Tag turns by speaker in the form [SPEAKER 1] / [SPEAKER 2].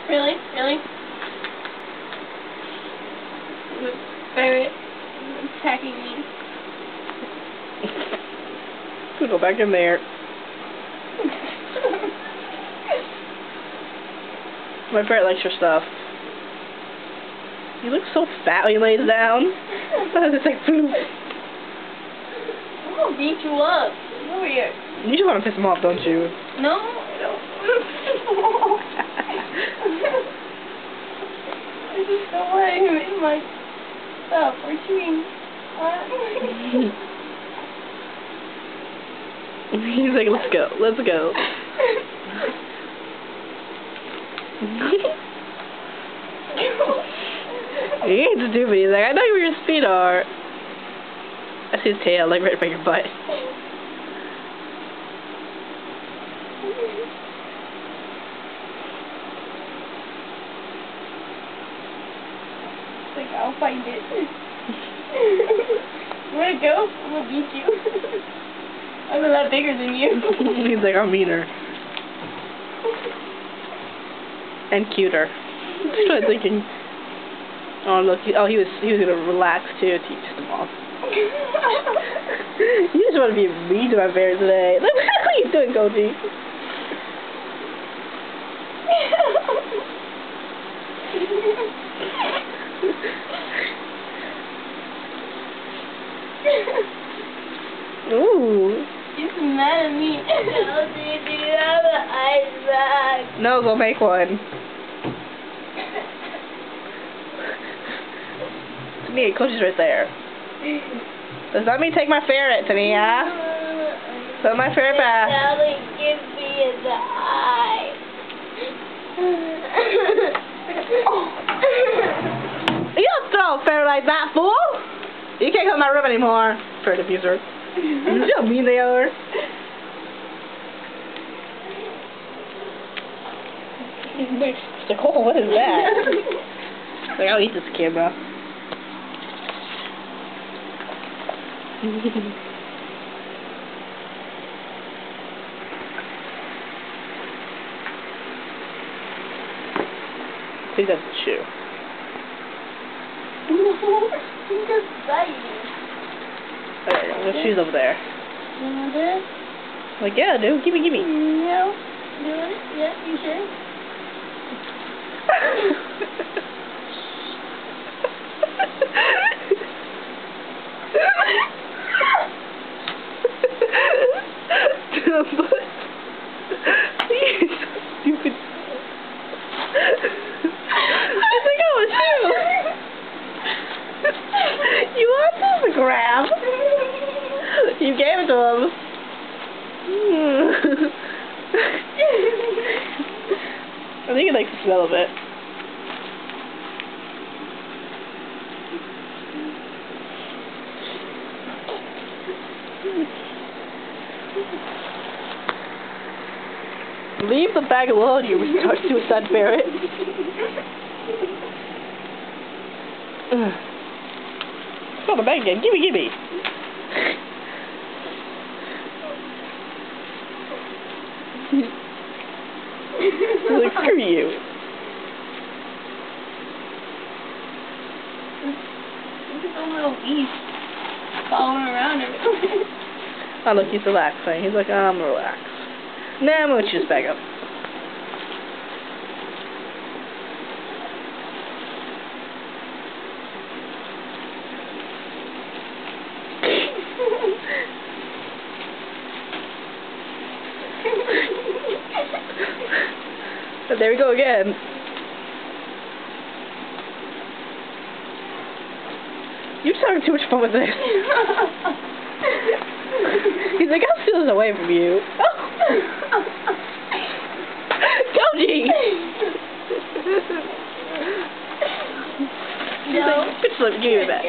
[SPEAKER 1] Really? Really? The ferret attacking me.
[SPEAKER 2] Go back in there. My ferret likes your stuff. He looks so fat when he lays down. It's like poop.
[SPEAKER 1] I'm gonna beat you up. Come over here.
[SPEAKER 2] You just want to piss him off, don't you?
[SPEAKER 1] No, I don't. I just don't want him in my stuff or chewing.
[SPEAKER 2] He's like, let's go, let's go. He ain't stupid. He's like, I know where your feet are. I see his tail, like right by your butt.
[SPEAKER 1] Like, I'll find it. You wanna go? I'm gonna beat you. I'm a lot bigger than you.
[SPEAKER 2] He's like, I'm meaner. And cuter. That's what I'm thinking. Oh look, he was gonna relax too to teach them off. You just want to be mean to my bear today. Look what are you doing, Koji? Ooh.
[SPEAKER 1] He's mad at me. No, do you have an ice bag?
[SPEAKER 2] No, go make one. Tania, Koji's right there. Does that mean take my ferret, Tania? Put my ferret back.
[SPEAKER 1] Sally, give me the eye.
[SPEAKER 2] You don't throw a ferret like that, fool! You can't come in my room anymore, ferret abuser. You see how mean they are? It's like, oh, what is that? It's like, I'll eat this camera. I think that's a shoe.
[SPEAKER 1] No, he's just biting.
[SPEAKER 2] Okay, the shoe's over there.
[SPEAKER 1] You want this?
[SPEAKER 2] Like, yeah, dude, gimme.
[SPEAKER 1] No. Doing it? Yeah, you sure?
[SPEAKER 2] You're so stupid. It's like, oh, a shoe. You want this to grab? You gave it to him. I think he likes the smell of it. Leave the bag alone, you suicide ferret. Got the bag again. Gimme. Like, screw you.
[SPEAKER 1] Look at the little beast following around everywhere.
[SPEAKER 2] Oh, look, he's relaxing. He's like, I'm relaxed. Nah, I'm gonna choose back up. But there we go again. You're just having too much fun with this. He's like, I'll steal this away from you. Koji!
[SPEAKER 1] No.
[SPEAKER 2] He's like, bitch, let me give you that.